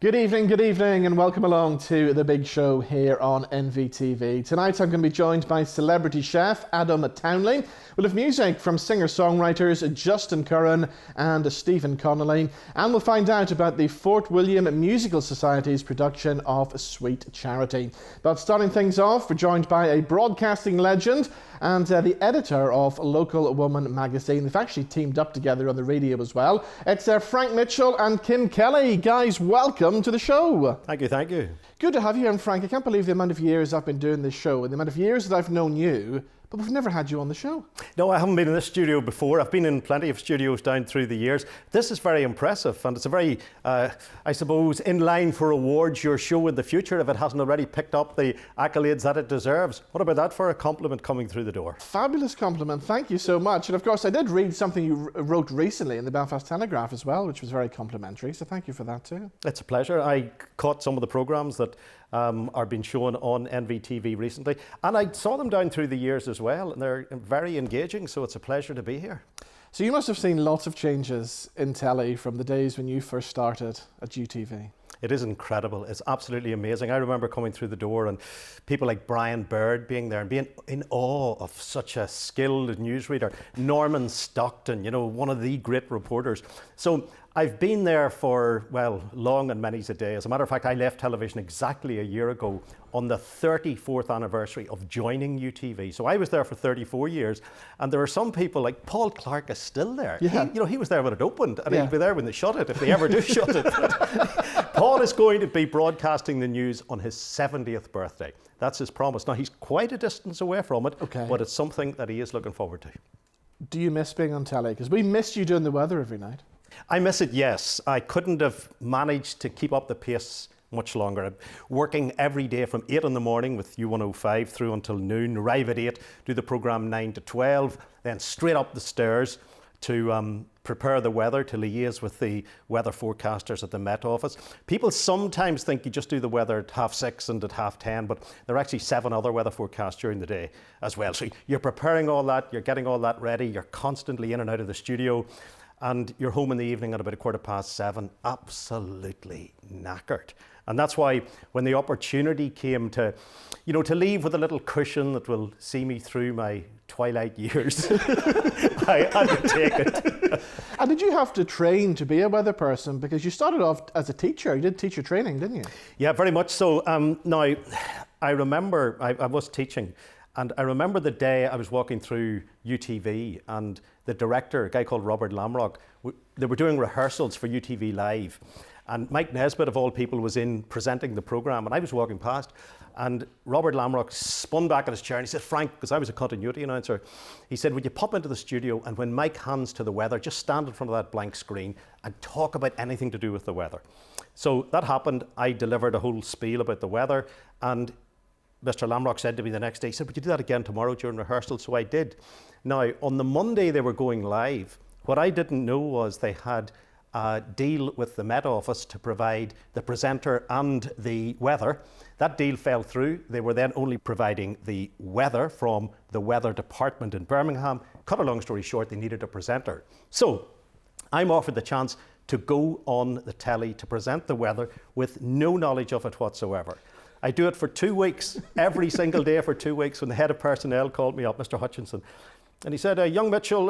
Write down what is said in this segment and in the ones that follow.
Good evening, and welcome along to The Big Show here on NVTV. Tonight I'm going to be joined by celebrity chef Adam Townsley. We'll have music from singer-songwriters Justin Curran and Stephen Conley, and we'll find out about the Fortwilliam Musical Society's production of Sweet Charity. But starting things off, we're joined by a broadcasting legend and the editor of Local Woman magazine. They've actually teamed up together on the radio as well. It's Frank Mitchell and Kim Kelly. Guys, welcome to the show. Thank you. Good to have you. And Frank, I can't believe the amount of years I've been doing this show and the amount of years that I've known you, but we've never had you on the show. No, I haven't been in this studio before. I've been in plenty of studios down through the years. This is very impressive, and it's a very, I suppose, in line for awards, your show in the future, if it hasn't already picked up the accolades that it deserves. What about that for a compliment coming through the door? Fabulous compliment. Thank you so much. And of course, I did read something you wrote recently in the Belfast Telegraph as well, which was very complimentary. So thank you for that too. It's a pleasure. I caught some of the programmes that are being shown on NVTV recently, and I saw them down through the years as well, and they're very engaging, so it's a pleasure to be here. So you must have seen lots of changes in telly from the days when you first started at UTV. It is incredible. It's absolutely amazing. I remember coming through the door and people like Brian Bird being there and being in awe of such a skilled newsreader. Norman Stockton, you know, one of the great reporters. So I've been there for, well, long and many's a day. As a matter of fact, I left television exactly a year ago on the 34th anniversary of joining UTV. So I was there for 34 years, and there are some people like Paul Clark is still there. Yeah. He was there when it opened, and he'll be there when they shut it, if they ever do shut it. Paul is going to be broadcasting the news on his 70th birthday. That's his promise. Now, he's quite a distance away from it, but it's something that he is looking forward to. Do you miss being on telly? Because we missed you doing the weather every night. I miss it, yes. I couldn't have managed to keep up the pace much longer. I'm working every day from 8 in the morning with U105 through until noon, arrive at 8, do the programme 9 to 12, then straight up the stairs to prepare the weather, to liaise with the weather forecasters at the Met Office. People sometimes think you just do the weather at 6:30 and at 10:30, but there are actually 7 other weather forecasts during the day as well. So you're preparing all that, you're getting all that ready, you're constantly in and out of the studio, and you're home in the evening at about 7:15, absolutely knackered. And that's why when the opportunity came to leave with a little cushion that will see me through my twilight years, I had to take it. And did you have to train to be a weather person? Because you started off as a teacher. You did teacher training, didn't you? Yeah, very much so. Now, I remember I was teaching, and I remember the day I was walking through UTV, and the director, a guy called Robert Lamrock, they were doing rehearsals for UTV Live. And Mike Nesbitt, of all people, was in presenting the programme, and I was walking past, and Robert Lamrock spun back in his chair and he said, "Frank," because I was a continuity announcer, he said, "would you pop into the studio, and when Mike hands to the weather, just stand in front of that blank screen and talk about anything to do with the weather." So that happened. I delivered a whole spiel about the weather, and Mr. Lamrock said to me the next day, he said, "would you do that again tomorrow during rehearsal?" So I did. Now, on the Monday they were going live, what I didn't know was they had a deal with the Met Office to provide the presenter and the weather. That deal fell through. They were then only providing the weather from the weather department in Birmingham. Cut a long story short, they needed a presenter. So I'm offered the chance to go on the telly to present the weather with no knowledge of it whatsoever. I do it for 2 weeks, every single day for 2 weeks, when the head of personnel called me up, Mr. Hutchinson, and he said, "Young Mitchell,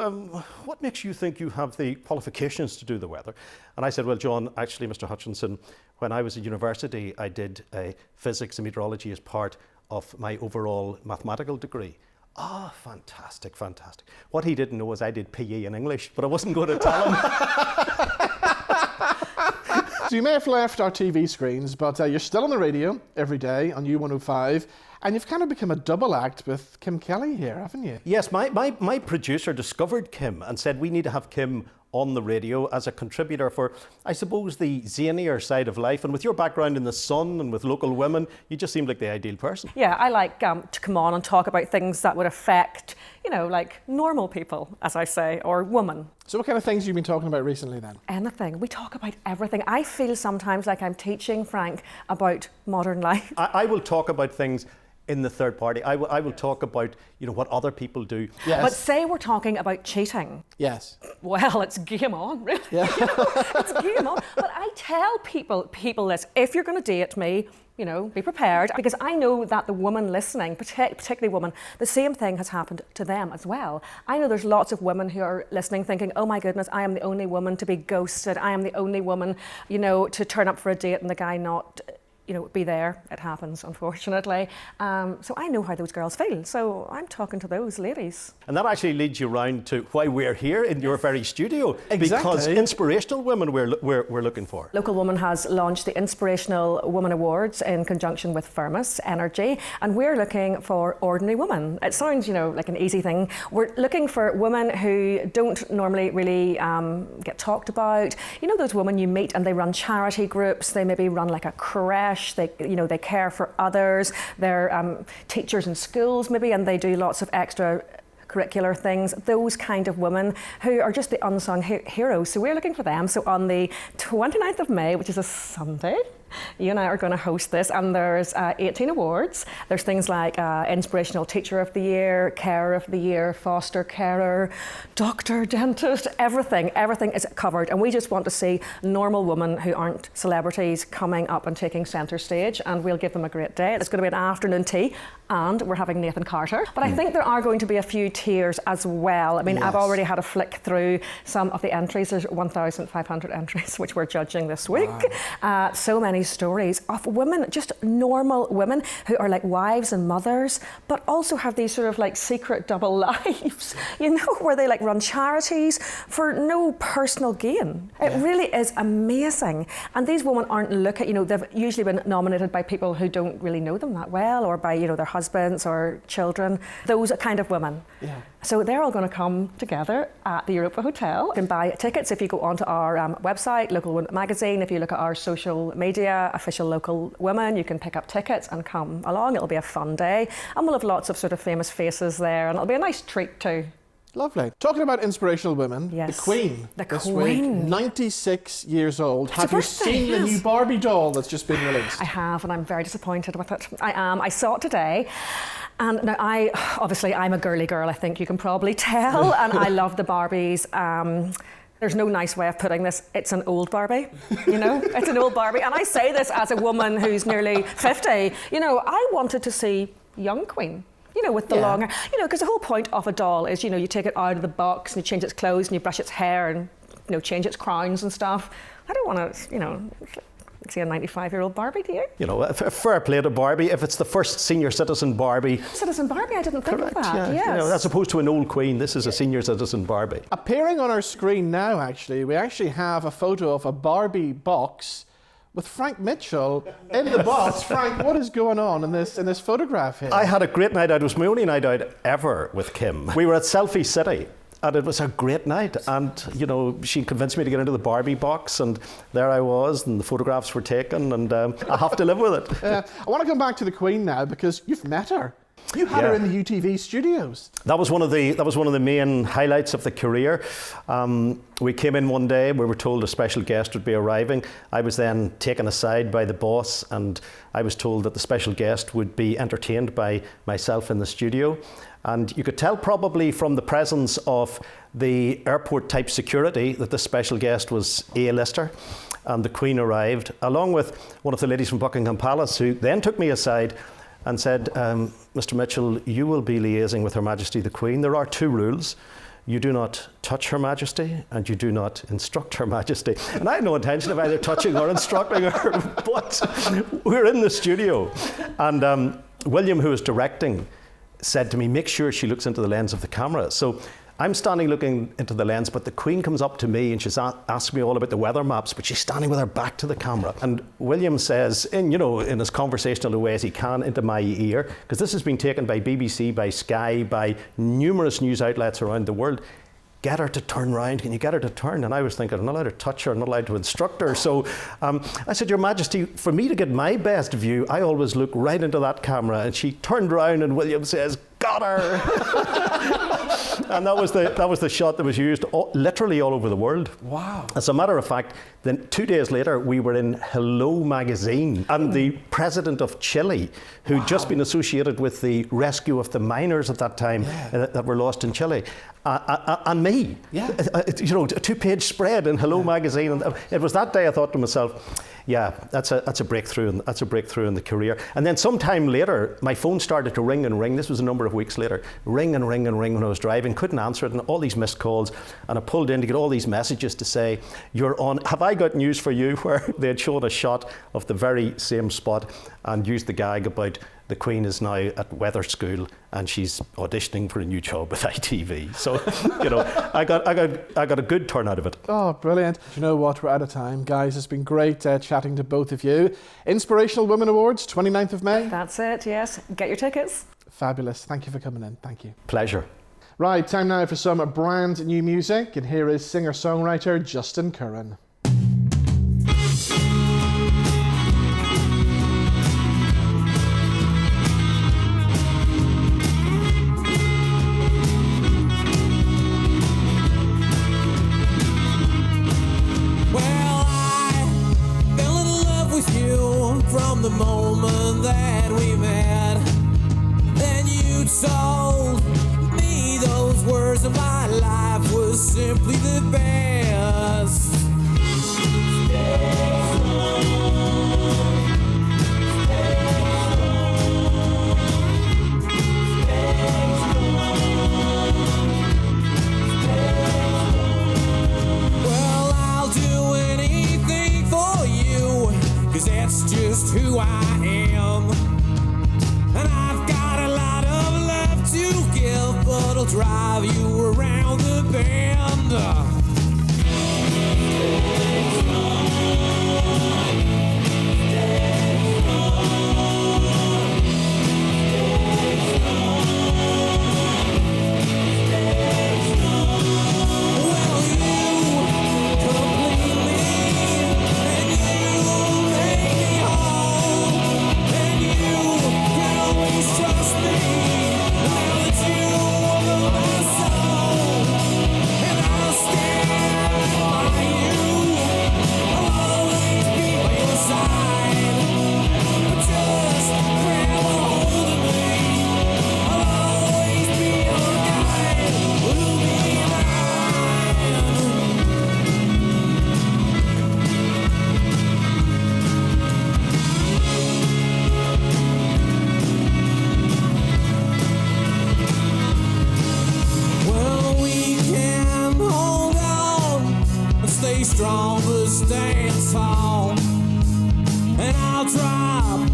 what makes you think you have the qualifications to do the weather?" And I said, "Well, John, actually, Mr. Hutchinson, when I was at university, I did physics and meteorology as part of my overall mathematical degree." "Ah, fantastic, fantastic." What he didn't know was I did PE in English, but I wasn't going to tell him. So you may have left our TV screens, but you're still on the radio every day on U105, and you've kind of become a double act with Kim Kelly here, haven't you? Yes, my producer discovered Kim and said we need to have Kim on the radio as a contributor for, I suppose, the zanier side of life. And with your background in the Sun and with Local Women, you just seemed like the ideal person. Yeah, I like to come on and talk about things that would affect, like normal people, as I say, or women. So what kind of things have you been talking about recently then? Anything. We talk about everything. I feel sometimes like I'm teaching Frank about modern life. I will talk about things in the third party. I will talk about, what other people do. Yes. But say we're talking about cheating. Yes. Well, it's game on, really. Yeah. It's game on. But I tell people this, if you're going to date me, be prepared, because I know that the woman listening, particularly women, the same thing has happened to them as well. I know there's lots of women who are listening thinking, oh my goodness, I am the only woman to be ghosted. I am the only woman, to turn up for a date and the guy not be there. It happens, unfortunately. So I know how those girls feel. So I'm talking to those ladies. And that actually leads you round to why we're here in your very studio. Exactly. Because inspirational women we're looking for. Local Woman has launched the Inspirational Woman Awards in conjunction with Firmus Energy, and we're looking for ordinary women. It sounds, like an easy thing. We're looking for women who don't normally really get talked about. Those women you meet and they run charity groups, they maybe run like a creche, they care for others, they're teachers in schools maybe, and they do lots of extra curricular things, those kind of women who are just the unsung heroes. So we're looking for them. So on the 29th of May, which is a Sunday, you and I are going to host this, and there's 18 awards. There's things like Inspirational Teacher of the Year, Carer of the Year, Foster Carer, Doctor, Dentist, everything is covered. And we just want to see normal women who aren't celebrities coming up and taking centre stage, and we'll give them a great day. It's going to be an afternoon tea, and we're having Nathan Carter. But I think there are going to be a few tiers as well. I mean, Yes. I've already had a flick through some of the entries. There's 1,500 entries, which we're judging this week. Wow. So many stories of women, just normal women who are like wives and mothers, but also have these sort of like secret double lives, where they like run charities for no personal gain. It really is amazing. And these women aren't they've usually been nominated by people who don't really know them that well, or by, their husbands or children, those kind of women. Yeah. So they're all going to come together at the Europa Hotel. You can buy tickets if you go onto our website, Local Women Magazine. If you look at our social media, Official Local Women, you can pick up tickets and come along. It'll be a fun day. And we'll have lots of sort of famous faces there, and it'll be a nice treat too. Lovely. Talking about inspirational women, Yes. the Queen. The this Queen. Week, 96 years old. It's Have her you birthday, seen the yes. new Barbie doll that's just been released? I have, and I'm very disappointed with it. I saw it today. And now I'm a girly girl, I think you can probably tell, and I love the Barbies. There's no nice way of putting this. It's an old Barbie, It's an old Barbie. And I say this as a woman who's nearly 50. I wanted to see young Queen. With the long hair. Because the whole point of a doll is, you take it out of the box and you change its clothes and you brush its hair and, change its crowns and stuff. I don't want to, see a 95-year-old Barbie, do you? A fair play to Barbie. If it's the first senior citizen Barbie. Citizen Barbie, I didn't think Correct, of that. yeah. Yes. As opposed to an old Queen, this is a senior citizen Barbie. Appearing on our screen now, we actually have a photo of a Barbie box with Frank Mitchell in the box. Frank, what is going on in this photograph here? I had a great night out. It was my only night out ever with Kim. We were at Selfie City. And it was a great night. And, she convinced me to get into the Barbie box. And there I was, and the photographs were taken. And I have to live with it. I want to come back to the Queen now, because you've met her. You had her in the UTV studios. That was one of the main highlights of the career. We came in one day. We were told a special guest would be arriving. I was then taken aside by the boss, and I was told that the special guest would be entertained by myself in the studio. And you could tell probably from the presence of the airport type security that the special guest was A-lister. And the Queen arrived, along with one of the ladies from Buckingham Palace, who then took me aside and said, Mr. Mitchell, you will be liaising with Her Majesty the Queen. There are 2 rules. You do not touch Her Majesty, and you do not instruct Her Majesty. And I had no intention of either touching or instructing her, but we're in the studio. And William, who was directing, said to me, make sure she looks into the lens of the camera. So I'm standing looking into the lens, but the Queen comes up to me and she's asking me all about the weather maps, but she's standing with her back to the camera. And William says, in as conversational a way as he can, into my ear, because this has been taken by BBC, by Sky, by numerous news outlets around the world, get her to turn round. Can you get her to turn? And I was thinking, I'm not allowed to touch her, I'm not allowed to instruct her. So I said, Your Majesty, for me to get my best view, I always look right into that camera. And she turned round and William says, got her. And that was the shot that was used literally all over the world. Wow. As a matter of fact, then 2 days later, we were in Hello magazine, and the president of Chile, who'd just been associated with the rescue of the miners at that time that were lost in Chile, and me, you know, a 2-page spread in Hello magazine. And it was that day I thought to myself, yeah, that's a breakthrough, and that's a breakthrough in the career. And then sometime later, my phone started to ring and ring. This was a number of weeks later, ring and ring and ring when I was driving. Couldn't answer it, and all these missed calls. And I pulled in to get all these messages to say, "You're on. Have I got news for you?" Where they had shown a shot of the very same spot and used the gag about the Queen is now at weather school and she's auditioning for a new job with ITV. So, you know, I got a good turn out of it. Oh, brilliant. You know what? We're out of time. Guys, it's been great chatting to both of you. Inspirational Women Awards, 29th of May. That's it, yes. Get your tickets. Fabulous. Thank you for coming in. Thank you. Pleasure. Right, time now for some brand new music. And here is singer-songwriter Justin Curran. From the moment that we met, then you told me those words of my life was simply the best. Well, I'll do anything for you, 'cause that's just who I am. And I've got a lot of love to give, but I'll drive you around the bend. Strong, but stand tall. And I'll drop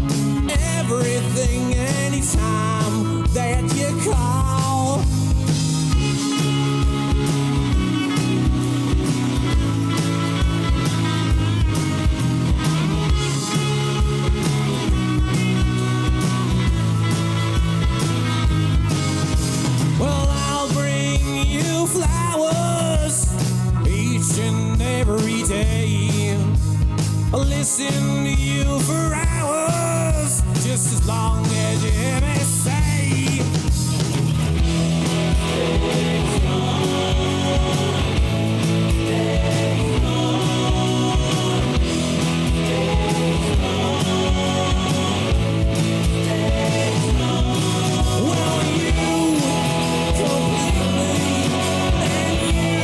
everything anytime that you call. Well, I'll bring you flowers each and every day. I'll listen to you for hours, just as long as you hear me say. Well, you complete me, and you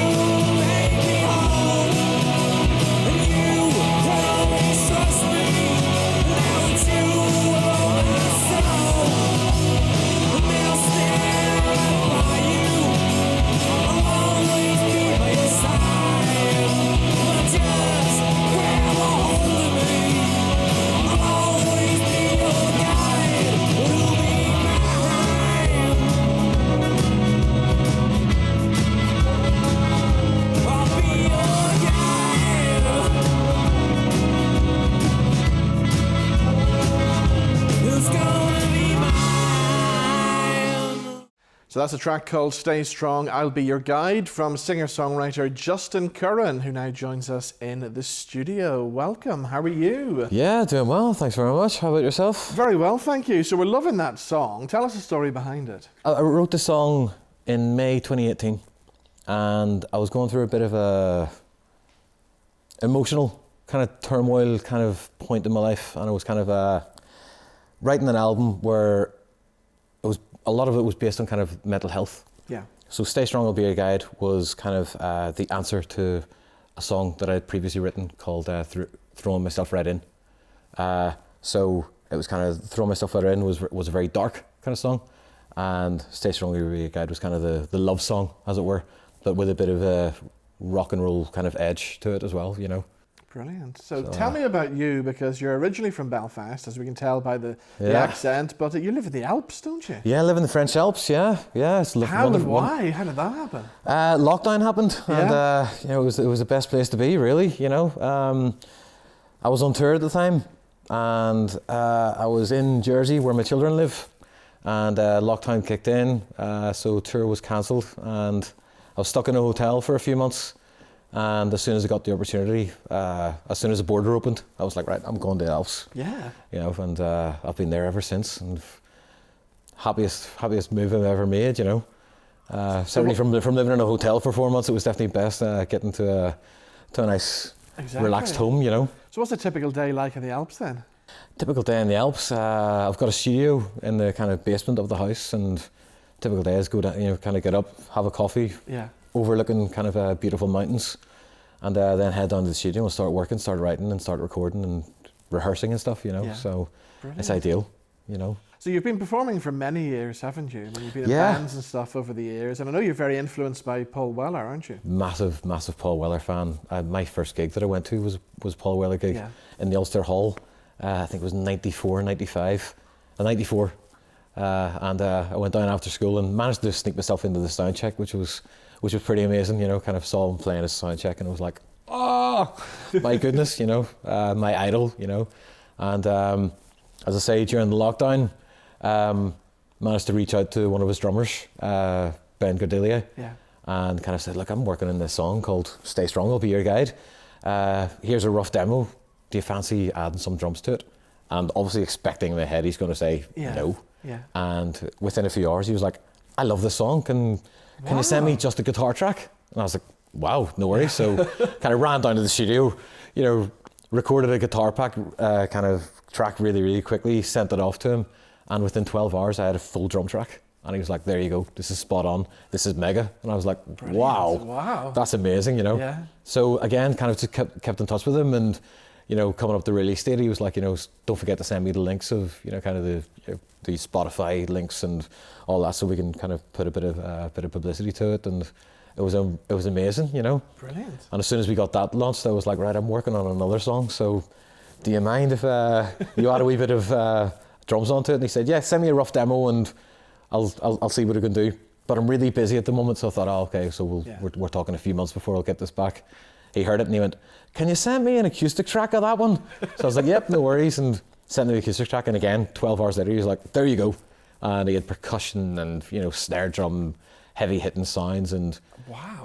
make me whole. And you can always trust me, now that you own my soul. And I'll stand right by you, I'll always be by your side. But just grab a hold of me, I'll always be your guide. We'll be mine. I'll be your guide. Who's gonna be mine? So that's a track called Stay Strong, I'll Be Your Guide from singer-songwriter Justin Curran, who now joins us in the studio. Welcome, how are you? Yeah, doing well. Thanks very much. How about yourself? Very well, thank you. So we're loving that song. Tell us the story behind it. I wrote the song in May 2018, and I was going through a bit of a emotional kind of turmoil kind of point in my life, and I was kind of writing an album where a lot of it was based on kind of mental health. Yeah. So Stay Strong Will Be Your Guide was kind of the answer to a song that I had previously written called Throwing Myself Right In. So it was kind of Throwing Myself Right In was a very dark kind of song, and Stay Strong Will Be Your Guide was kind of the love song, as it were, but with a bit of a rock and roll kind of edge to it as well, you know. Brilliant. So tell me about you, because you're originally from Belfast, as we can tell by the accent, but you live in the Alps, don't you? Yeah, I live in the French Alps, yeah. It's How and why? How did that happen? Lockdown happened, and you know, it was the best place to be, really, you know. I was on tour at the time, and I was in Jersey where my children live, and lockdown kicked in, so tour was cancelled, and I was stuck in a hotel for a few months. And as soon as I got the opportunity, as soon as the border opened, I was like, right, I'm going to the Alps. Yeah. You know, and I've been there ever since, and happiest move I've ever made, you know. Certainly from living in a hotel for 4 months, it was definitely best getting to a nice, relaxed home, you know. So what's a typical day like in the Alps then? Typical day in the Alps, I've got a studio in the kind of basement of the house, and typical day is go down, you know, kind of get up, have a coffee. Yeah. Overlooking kind of beautiful mountains, and then head down to the studio and start working, start writing and start recording and rehearsing and stuff, you know. So brilliant. It's ideal, you know. So you've been performing for many years, haven't you? I mean, you've been in bands and stuff over the years, and I know you're very influenced by Paul Weller, aren't you? Massive Paul Weller fan. My first gig that I went to was Paul Weller gig in the Ulster Hall. I think it was 94, 95, 94. And I went down after school and managed to sneak myself into the sound check, which was pretty amazing, you know. Kind of saw him playing his sound check, and it was like, oh my goodness, you know, my idol, you know. And as I say, during the lockdown, managed to reach out to one of his drummers, Ben Cordelia, and kind of said, look, I'm working on this song called Stay Strong Will Be Your Guide. Here's a rough demo. Do you fancy adding some drums to it? And obviously expecting in my head he's going to say no. Yeah. And within a few hours he was like, I love this song. Can you send me just a guitar track? And I was like, wow, no worries. So kind of ran down to the studio, you know, recorded a guitar kind of track really, really quickly, sent it off to him. And within 12 hours, I had a full drum track. And he was like, there you go. This is spot on. This is mega. And I was like, wow, that's amazing, you know. Yeah. So again, kind of just kept in touch with him, and, you know, coming up the release date, he was like, you know, don't forget to send me the links of, you know, kind of the Spotify links and all that, so we can kind of put a bit of publicity to it. And it was amazing, you know. Brilliant. And as soon as we got that launched, I was like, right, I'm working on another song. So, do you mind if you add a wee bit of drums onto it? And he said, yeah, send me a rough demo and I'll see what I can do. But I'm really busy at the moment, so I thought, oh, okay, so we're talking a few months before I'll get this back. He heard it and he went, can you send me an acoustic track of that one? So I was like, yep, no worries, and sent the acoustic track. And again, 12 hours later, he was like, there you go. And he had percussion and, you know, snare drum, heavy hitting sounds, and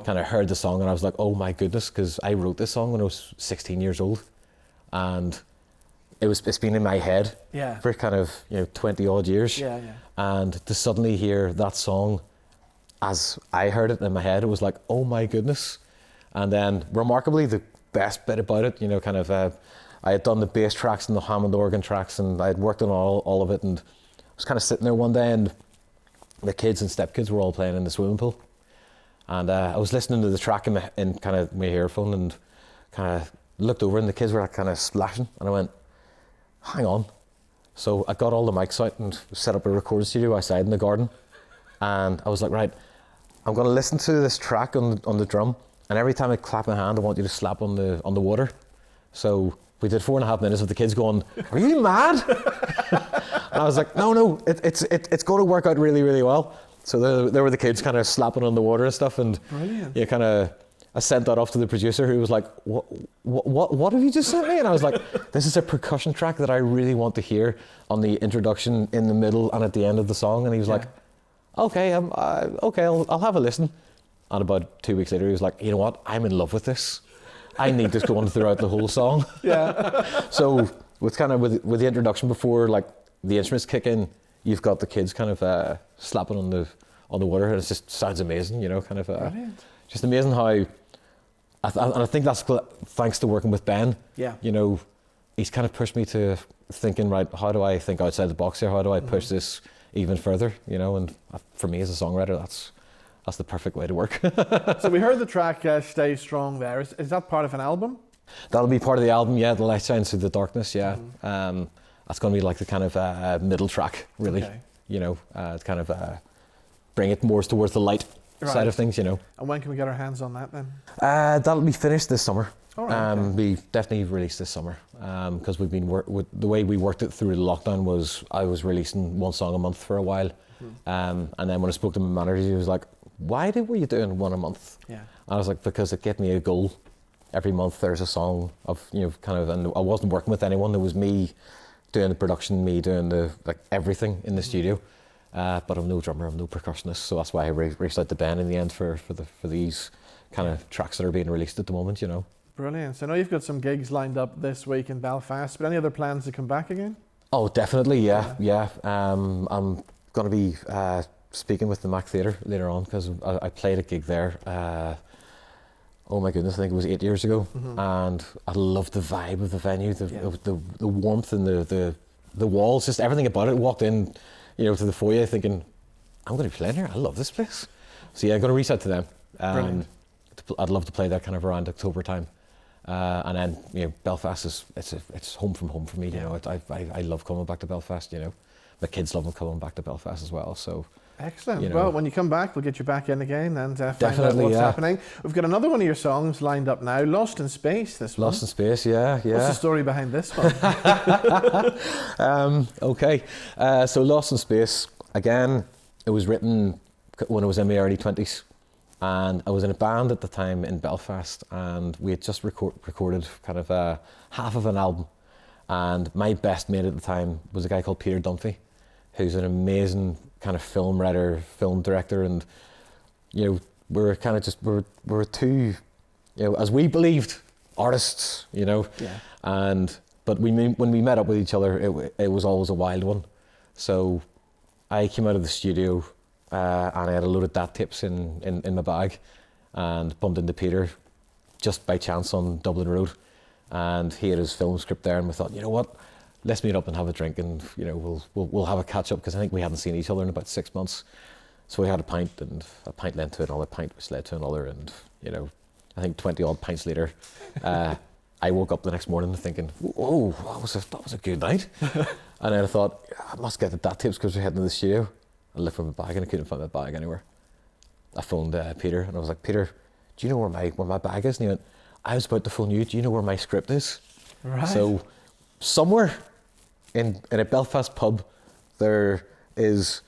kind of heard the song, and I was like, oh my goodness, because I wrote this song when I was 16 years old, and it's been in my head for kind of, you know, 20 odd years. And to suddenly hear that song as I heard it in my head, it was like, oh my goodness. And then remarkably, the best bit about it, you know, kind of I had done the bass tracks and the Hammond organ tracks, and I had worked on all of it, and I was kind of sitting there one day, and the kids and stepkids were all playing in the swimming pool, and I was listening to the track in kind of my earphone, and kind of looked over, and the kids were kind of splashing, and I went, hang on. So I got all the mics out and set up a recording studio outside in the garden, and I was like, right, I'm going to listen to this track on the drum, and every time I clap my hand, I want you to slap on the water. So we did 4.5 minutes of the kids going, are you mad? And I was like, no, it's going to work out really, really well. So there were the kids kind of slapping on the water and stuff, and yeah, kind of I sent that off to the producer, who was like, what have you just sent me? And I was like, this is a percussion track that I really want to hear on the introduction, in the middle, and at the end of the song. And he was like, okay, I'll have a listen. And about 2 weeks later, he was like, you know what? I'm in love with this. I need this going throughout the whole song. So with the introduction, before like the instruments kick in, you've got the kids kind of slapping on on the water, and it just sounds amazing, you know, kind of Brilliant. just amazing how, and I think that's thanks to working with Ben. Yeah. You know, he's kind of pushed me to thinking, right, how do I think outside the box here? How do I push this even further? You know, and for me as a songwriter, that's the perfect way to work. So we heard the track Stay Strong there. Is that part of an album? That'll be part of the album, yeah, The Light Shines Through the Darkness, yeah. That's going to be like the kind of middle track, really. Okay. You know, to kind of bring it more towards the light side of things, you know. And when can we get our hands on that then? That'll be finished this summer. All right, okay. We definitely released this summer because we've been the way we worked it through the lockdown was I was releasing one song a month for a while, and then when I spoke to my manager, he was like, "Why were you doing one a month?" Yeah. And I was like, "Because it gave me a goal. Every month there's a song of, you know, kind of, and I wasn't working with anyone. It was me doing the production, me doing the everything in the studio." But I'm no drummer, I'm no percussionist, so that's why I reached out to Ben in the end for these kind of tracks that are being released at the moment, you know. Brilliant. So I know you've got some gigs lined up this week in Belfast, but any other plans to come back again? Oh, definitely, yeah. I'm going to be speaking with the Mac Theatre later on because I played a gig there. Oh my goodness, I think it was 8 years ago, and I loved the vibe of the venue, the warmth and the walls, just everything about it. Walked in, you know, to the foyer thinking, I'm going to be playing here. I love this place. So yeah, I'm going to reach out to them. I'd love to play there kind of around October time. And then, you know, Belfast it's home from home for me. You know, I love coming back to Belfast. You know, my kids love coming back to Belfast as well. So excellent. You know, well, when you come back, we'll get you back in again and find out definitely, what's yeah. happening. We've got another one of your songs lined up now, Lost in Space. This one. Lost in Space, yeah. What's the story behind this one? Okay, so Lost in Space, again, it was written when I was in my early 20s, and I was in a band at the time in Belfast, and we had just recorded kind of half of an album, and my best mate at the time was a guy called Peter Dunphy, who's an amazing kind of film writer, film director, and, you know, we're kind of just, we're two, you know, as we believed, artists, you know. Yeah. But when we met up with each other, it was always a wild one. So I came out of the studio and I had a load of DAT tips in my bag, and bumped into Peter just by chance on Dublin Road, and he had his film script there, and we thought, you know what, let's meet up and have a drink, and, you know, we'll have a catch up, because I think we hadn't seen each other in about 6 months. So we had a pint, and a pint led to another pint, which led to another, and, you know, I think 20 odd pints later, I woke up the next morning thinking, "Whoa, that was a good night." And then I thought, I must get the DAT tips because we're heading to the studio. I looked for my bag and I couldn't find my bag anywhere. I phoned Peter and I was like, "Peter, do you know where my bag is?" And he went, "I was about to phone you. Do you know where my script is?" Right. So somewhere in a Belfast pub, there is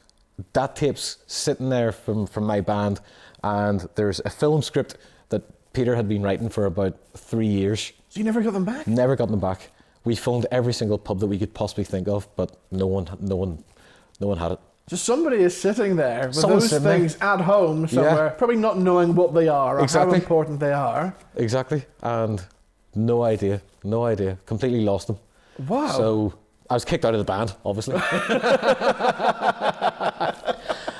DAT tapes sitting there from my band, and there's a film script that Peter had been writing for about 3 years. So you never got them back? Never got them back. We phoned every single pub that we could possibly think of, but no one had it. So somebody is sitting there with Someone's those sitting there. things at home somewhere, probably not knowing what they are or Exactly. how important they are. Exactly, and no idea, completely lost them. Wow. So I was kicked out of the band, obviously.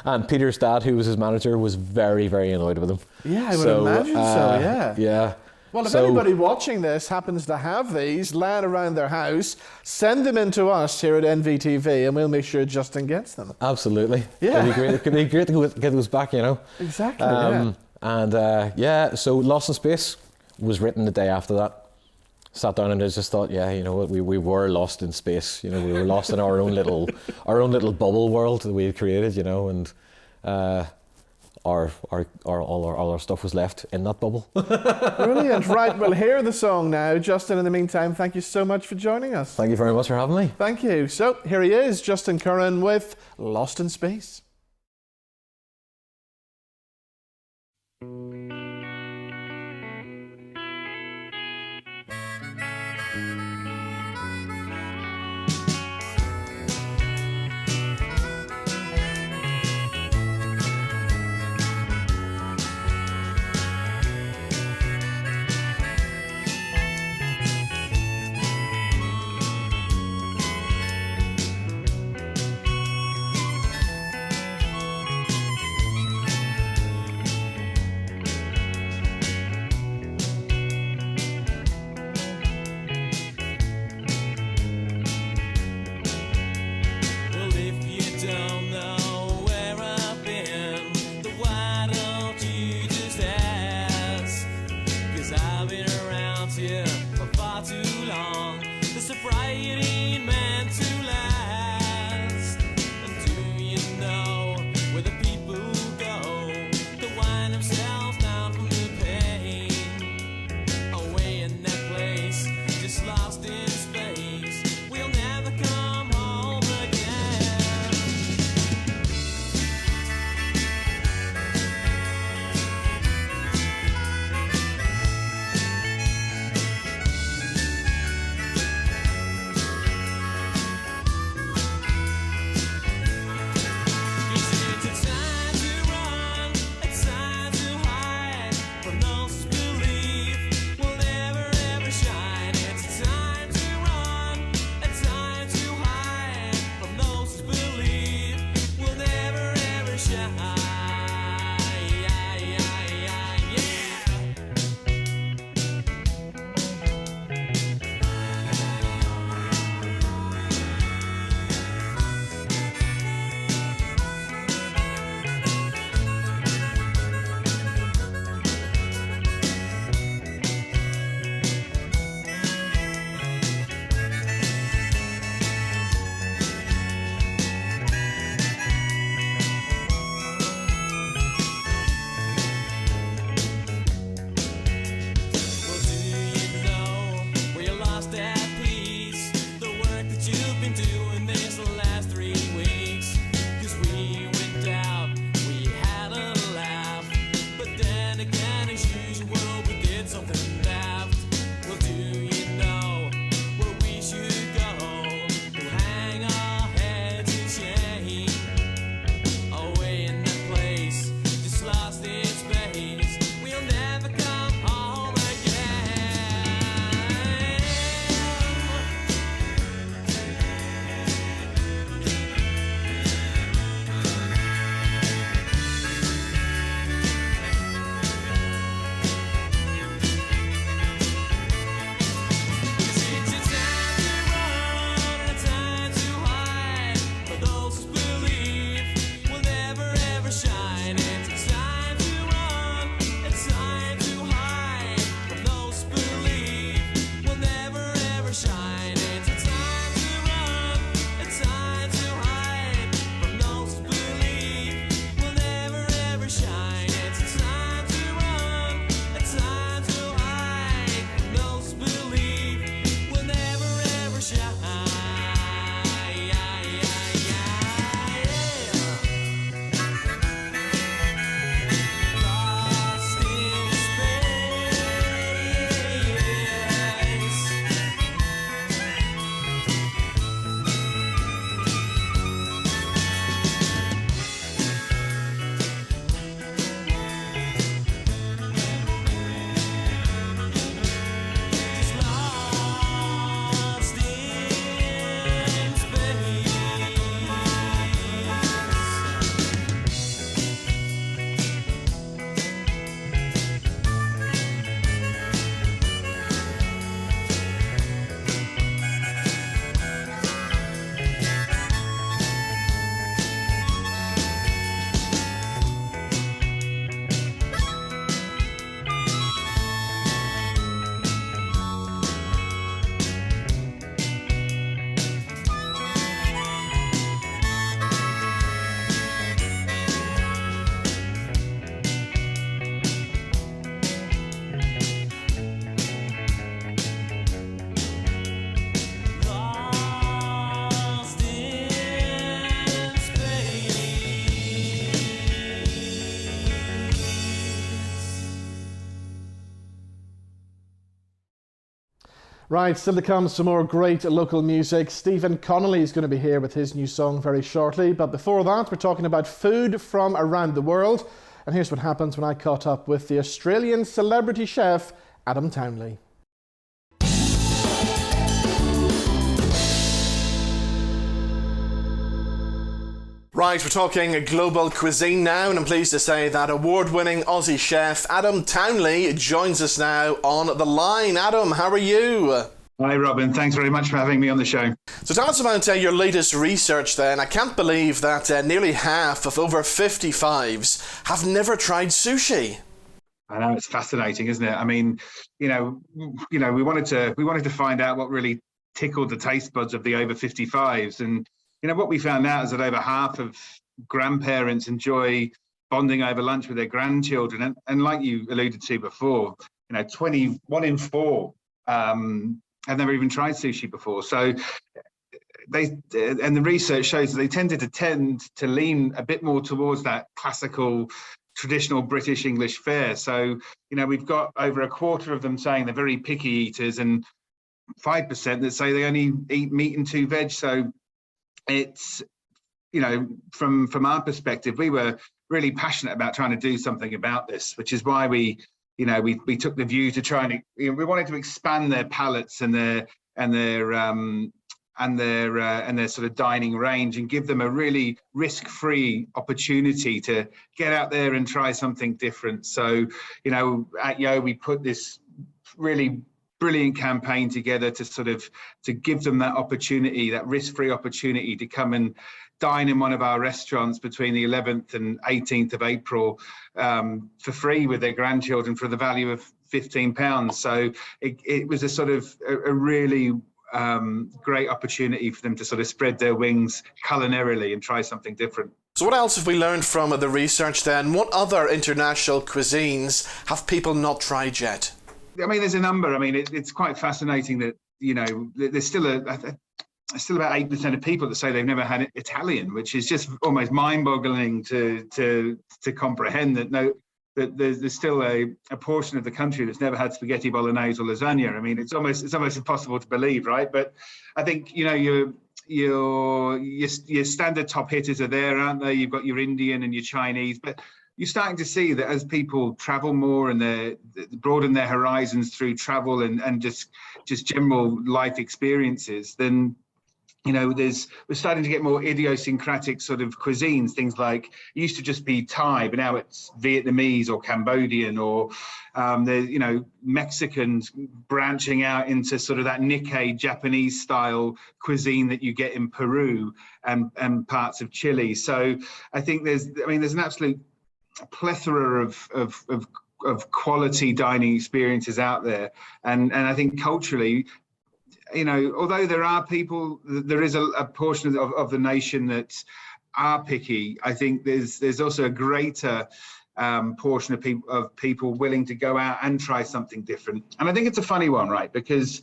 And Peter's dad, who was his manager, was very, very annoyed with him. Yeah, I would imagine so, yeah. Yeah. Well, if So- anybody watching this happens to have these lying around their house, send them in to us here at NVTV and we'll make sure Justin gets them. Absolutely. Yeah. It could be great to get those back, you know. Exactly, yeah. And so Lost in Space was written the day after that. Sat down and I just thought, yeah, you know what, we were lost in space. You know, we were lost in our own little bubble world that we had created, you know, and all our stuff was left in that bubble. Brilliant. Right, we'll hear the song now. Justin, in the meantime, thank you so much for joining us. Thank you very much for having me. Thank you. So here he is, Justin Curran with Lost in Space. it ain't meant to last. And do you know where the people go to wind themselves down from the pain? Away in that place, just lost in space. We'll never come home again. It's a time to run, a time to hide from those who believe we'll never ever shine. It's a time to run, a time to hide from those who believe we'll never ever shine. Well, do you know where you lost that peace? The work that you've been doing this last 3 weeks. 'Cause we went out, we had a laugh. But then again, as usual, we did something daft. Well, do you know where we should go to hang our heads in shame? Away in that place, just lost in space. We'll never come home again. It's a time to run, a time to hide for those who believe we'll never ever shine. It's a time to run, a time to hide from those who believe we'll never ever shine. It's a time to run, a time to hide from those who believe we'll never ever shine. It's a time to run, a time to hide from those who believe we'll never ever shine. Lost in space. Just lost in space. Lost in Right, still to come some more great local music. Stephen Conley is going to be here with his new song very shortly. But before that, we're talking about food from around the world. And here's what happens when I caught up with the Australian celebrity chef, Adam Townley. Right, we're talking global cuisine now, and I'm pleased to say that award-winning Aussie chef Adam Townley joins us now on the line. Adam, how are you? Hi, Robin. Thanks very much for having me on the show. So tell us about your latest research then. I can't believe that nearly half of over 55s have never tried sushi. I know, it's fascinating, isn't it? I mean, we wanted to find out what really tickled the taste buds of the over 55s. And, you know, what we found out is that over half of grandparents enjoy bonding over lunch with their grandchildren. And like you alluded to before, you know, 21 in 4 have never even tried sushi before. So and the research shows that they tend to lean a bit more towards that classical, traditional British English fare. So, you know, we've got over a quarter of them saying they're very picky eaters, and 5% that say they only eat meat and 2 veg. So it's, you know, from our perspective, we were really passionate about trying to do something about this, which is why we took the view to try and, you know, we wanted to expand their palates and their sort of dining range, and give them a really risk-free opportunity to get out there and try something different. So, you know, at Yo, we put this really brilliant campaign together to give them that opportunity, that risk-free opportunity to come and dine in one of our restaurants between the 11th and 18th of April for free with their grandchildren for the value of £15. So it was a sort of a really great opportunity for them to sort of spread their wings culinarily and try something different. So what else have we learned from the research then? What other international cuisines have people not tried yet? I mean, there's a number. I mean, it's quite fascinating that, you know, there's still about 8% of people that say they've never had Italian, which is just almost mind-boggling to comprehend that there's still a portion of the country that's never had spaghetti bolognese or lasagna. I mean, it's almost impossible to believe, right? But I think, you know, your standard top hitters are there, aren't they? You've got your Indian and your Chinese, but you're starting to see that as people travel more and they broaden their horizons through travel and just general life experiences, then, you know, we're starting to get more idiosyncratic sort of cuisines. Things like, it used to just be Thai, but now it's Vietnamese or Cambodian, or there's, you know, Mexicans branching out into sort of that Nikkei Japanese style cuisine that you get in Peru and parts of Chile. So I think there's an absolute plethora of quality dining experiences out there, and I think culturally, you know, although there is a portion of the nation that are picky, I think there's also a greater portion of people willing to go out and try something different. And I think it's a funny one, right? Because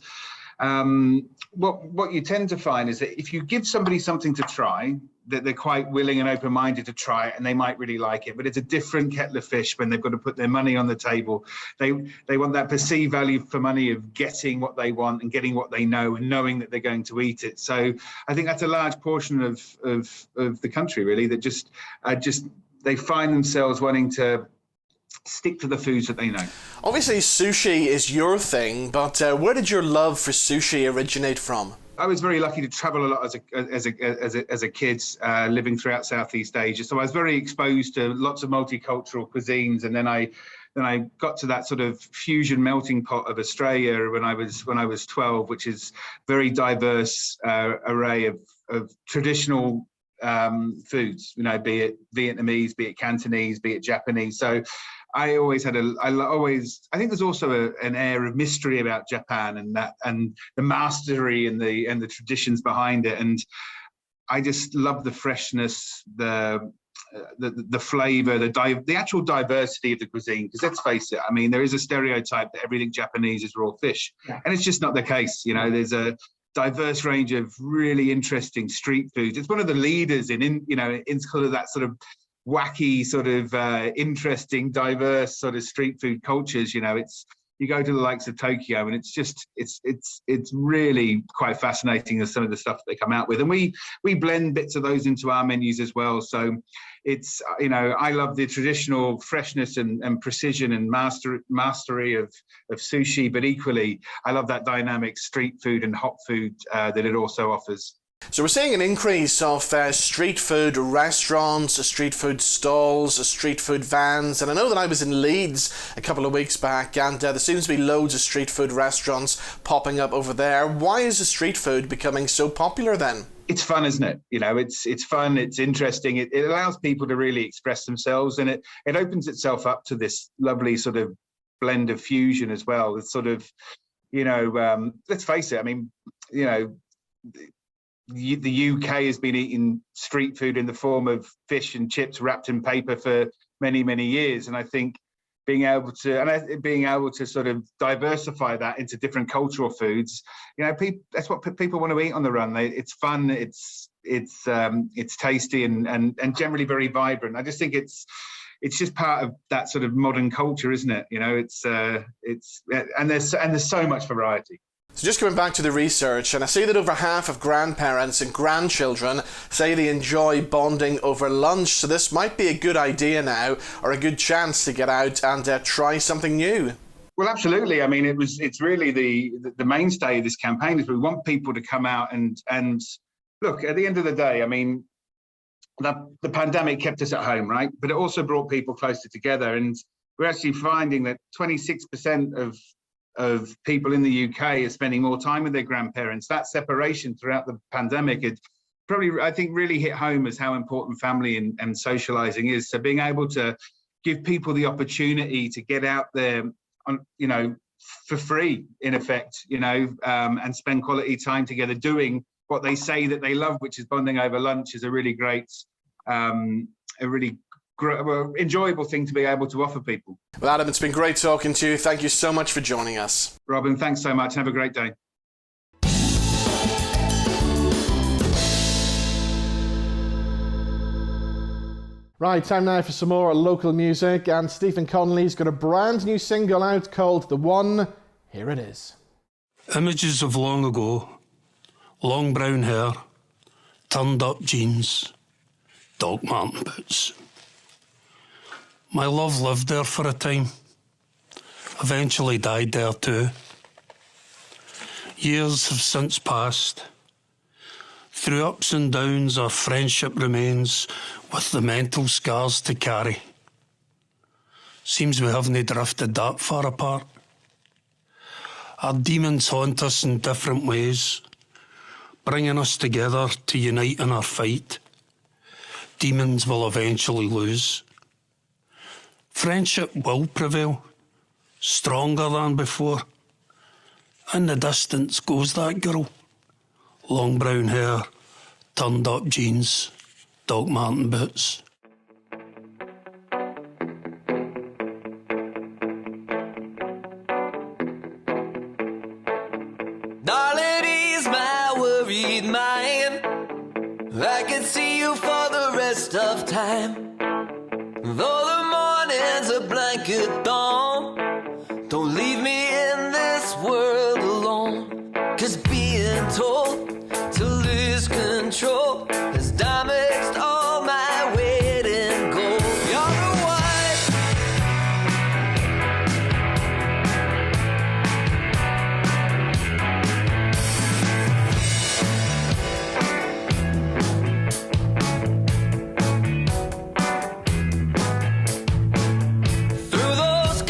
what you tend to find is that if you give somebody something to try, that they're quite willing and open-minded to try it, and they might really like it. But it's a different kettle of fish when they've got to put their money on the table. They want that perceived value for money of getting what they want and getting what they know and knowing that they're going to eat it. So I think that's a large portion of the country, really, that just they find themselves wanting to stick to the foods that they know. Obviously, sushi is your thing, but where did your love for sushi originate from? I was very lucky to travel a lot as a kid, living throughout Southeast Asia. So I was very exposed to lots of multicultural cuisines, and then I got to that sort of fusion melting pot of Australia when I was 12, which is very diverse array of traditional foods. You know, be it Vietnamese, be it Cantonese, be it Japanese. So I always I think there's also an air of mystery about Japan and the mastery and the traditions behind it. And I just love the freshness, the flavor, the actual diversity of the cuisine. Because let's face it, I mean, there is a stereotype that everything Japanese is raw fish, and it's just not the case. You know, there's a diverse range of really interesting street foods. It's one of the leaders in sort of that sort of wacky, sort of interesting, diverse sort of street food cultures. You know, you go to the likes of Tokyo, and it's really quite fascinating as some of the stuff that they come out with, and we blend bits of those into our menus as well. So it's, you know, I love the traditional freshness and precision and mastery of sushi, but equally I love that dynamic street food and hot food that it also offers. So we're seeing an increase of street food restaurants, street food stalls, street food vans, and I know that I was in Leeds a couple of weeks back, and there seems to be loads of street food restaurants popping up over there. Why is the street food becoming so popular then? It's fun, isn't it? You know, it's fun, it's interesting, it allows people to really express themselves, and it opens itself up to this lovely sort of blend of fusion as well. It's sort of, you know, let's face it, I mean, you know, the UK has been eating street food in the form of fish and chips wrapped in paper for many, many years. And I think being able to sort of diversify that into different cultural foods, you know, that's what people want to eat on the run. It's fun, it's tasty, and generally very vibrant. I just think it's just part of that sort of modern culture, isn't it? You know, and there's so much variety. So just coming back to the research, and I see that over half of grandparents and grandchildren say they enjoy bonding over lunch. So this might be a good idea now, or a good chance to get out and try something new. Well, absolutely. I mean, it's really the mainstay of this campaign is we want people to come out and look. At the end of the day, I mean, the pandemic kept us at home, right? But it also brought people closer together, and we're actually finding that 26% of people in the UK are spending more time with their grandparents. That separation throughout the pandemic, it probably, I think, really hit home as how important family and socialising is. So being able to give people the opportunity to get out there, you know, for free, in effect, you know, and spend quality time together doing what they say that they love, which is bonding over lunch, is a really great, enjoyable thing to be able to offer people. Well, Adam, it's been great talking to you. Thank you so much for joining us. Robin, thanks so much. Have a great day. Right, time now for some more local music, and Stephen Conley's got a brand new single out called The One. Here it is. Images of long ago, long brown hair, turned up jeans, Doc Marten boots. My love lived there for a time, eventually died there too. Years have since passed. Through ups and downs, our friendship remains with the mental scars to carry. Seems we haven't drifted that far apart. Our demons haunt us in different ways, bringing us together to unite in our fight. Demons will eventually lose. Friendship will prevail, stronger than before. In the distance goes that girl. Long brown hair, turned up jeans, Doc Marten boots. Darling, ease my worried mind. I can see you for the rest of time. Though the morning's a blanket dawn, don't leave me in this world alone. 'Cause being told to lose control has damaged all my weight in gold. You're the one. Through those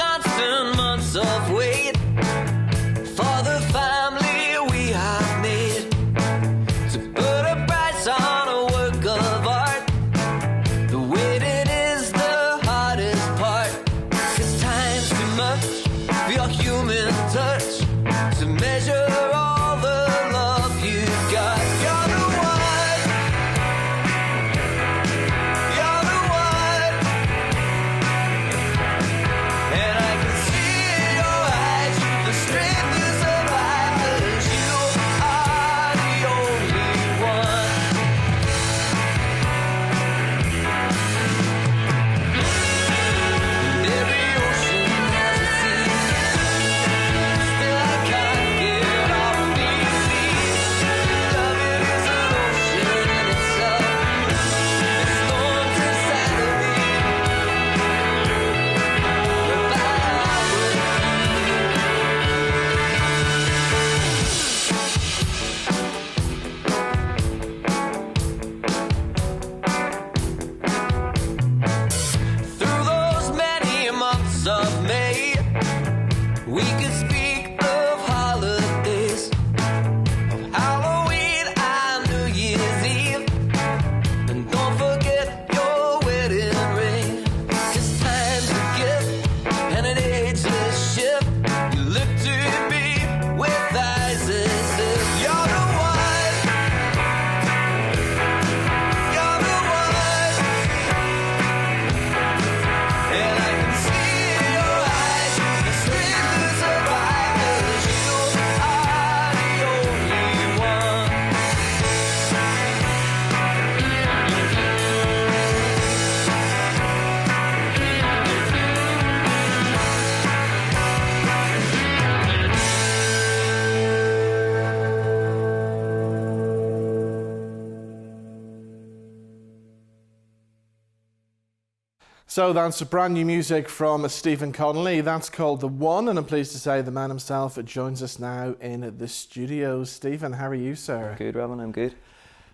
So that's brand new music from Stephen Conley. That's called The One, and I'm pleased to say the man himself joins us now in the studio. Stephen, how are you, sir? Good, Robin, I'm good.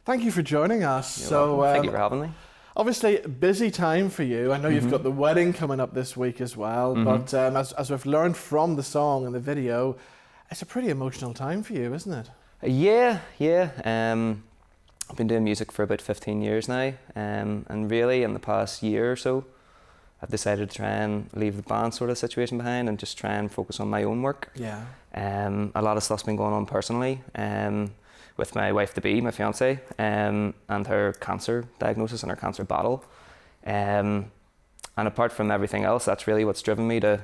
Thank you for joining us. Thank you for having me. Obviously, busy time for you. I know you've got the wedding coming up this week as well, but as we've learned from the song and the video, it's a pretty emotional time for you, isn't it? Yeah. I've been doing music for about 15 years now, and really in the past year or so, I've decided to try and leave the band sort of situation behind and just try and focus on my own work. Yeah. A lot of stuff's been going on personally, with my wife-to-be, my fiancée, and her cancer diagnosis and her cancer battle. And apart from everything else, that's really what's driven me to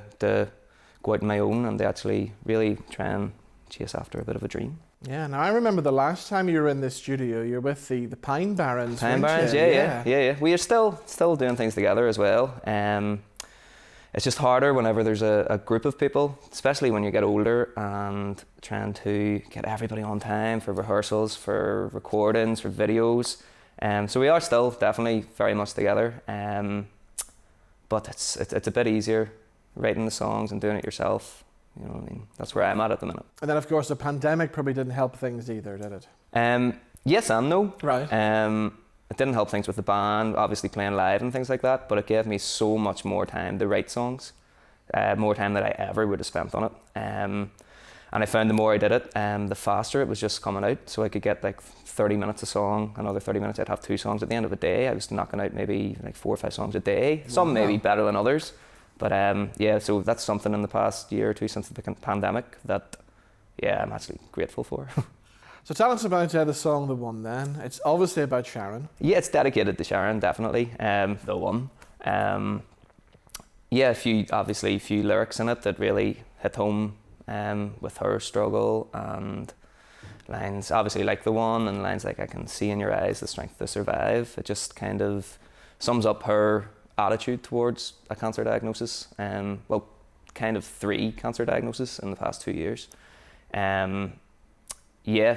go out on my own and to actually really try and chase after a bit of a dream. Yeah, now I remember the last time you were in this studio, you were with the Pine Barrens. Pine Barrens, yeah. We are still doing things together as well. It's just harder whenever there's a group of people, especially when you get older, and trying to get everybody on time for rehearsals, for recordings, for videos. So we are still definitely very much together. But it's a bit easier writing the songs and doing it yourself. You know what I mean? That's where I'm at the minute. And then, of course, the pandemic probably didn't help things either, did it? Yes and no. Right. It didn't help things with the band, obviously playing live and things like that, but it gave me so much more time to write songs, more time than I ever would have spent on it. And I found the more I did it, the faster it was just coming out. So I could get like 30 minutes a song, another 30 minutes, I'd have 2 songs at the end of a day. I was knocking out maybe like 4 or 5 songs a day, some maybe better than others. But so that's something in the past year or two since the pandemic that, I'm actually grateful for. So tell us about the song The One then. It's obviously about Sharon. Yeah, it's dedicated to Sharon, definitely. The One. A few lyrics in it that really hit home with her struggle, and lines obviously like The One, and lines like I can see in your eyes the strength to survive. It just kind of sums up her attitude towards a cancer diagnosis, kind of 3 cancer diagnoses in the past 2 years.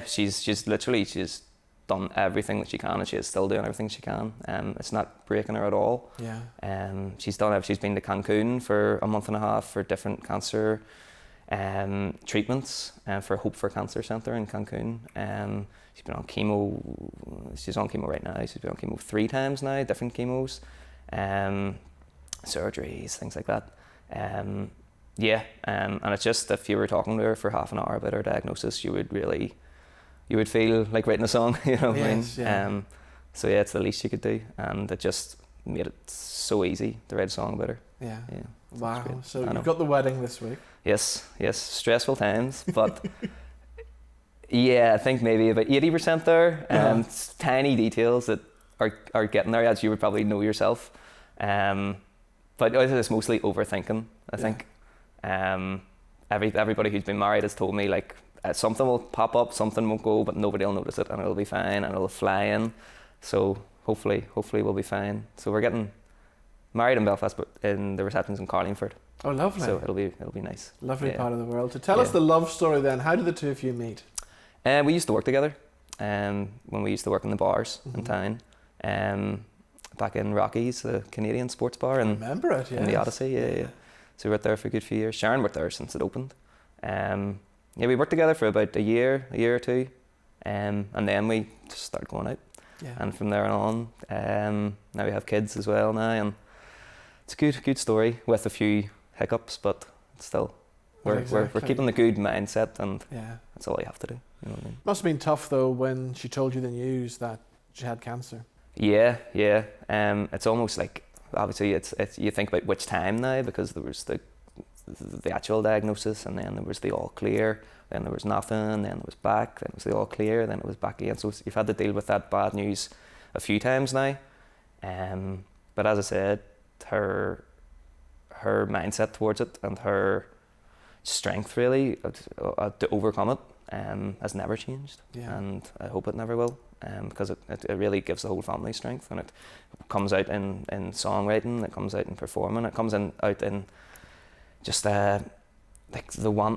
She's done everything that she can, and she is still doing everything she can. It's not breaking her at all. Yeah. She's been to Cancun for a month and a half for different cancer treatments, for Hope for Cancer Centre in Cancun. She's been on chemo. She's on chemo right now. She's been on chemo 3 times now, different chemos. Surgeries, things like that. And it's just, if you were talking to her for half an hour about her diagnosis, you would feel like writing a song, you know what I mean? Yeah. It's the least you could do, and it just made it so easy to write a song about her. Yeah. Wow. So you've got the wedding this week. Yes, stressful times, but I think maybe about 80% there. Tiny details that are getting there, as you would probably know yourself. But it's mostly overthinking, I think. Everybody who's been married has told me like something will pop up, something won't go, but nobody will notice it, and it'll be fine, and it'll fly in. So hopefully we'll be fine. So we're getting married in Belfast, but in the reception's in Carlingford. Oh, lovely. So it'll be nice. Lovely part of the world. So tell us the love story then. How did the 2 of you meet? We used to work together. When we used to work in the bars in town. Back in Rockies, the Canadian sports bar, and remember it, in the Odyssey, yeah. So we worked there for a good few years. Sharon worked there since it opened. We worked together for about a year or 2, and then we just started going out. Yeah. And from there on, now we have kids as well now, and it's a good story with a few hiccups, but still, we're keeping the good mindset, and that's all you have to do. You know what I mean? Must have been tough though when she told you the news that she had cancer. Yeah. It's almost like, obviously it's you think about which time now, because there was the actual diagnosis, and then there was the all clear, then there was nothing, then it was back, then it was the all clear, then it was back again. So you've had to deal with that bad news a few times now. But as I said, her mindset towards it and her strength really to overcome it has never changed, and I hope it never will, because it really gives the whole family strength, and it comes out in songwriting, it comes out in performing, it comes out in just like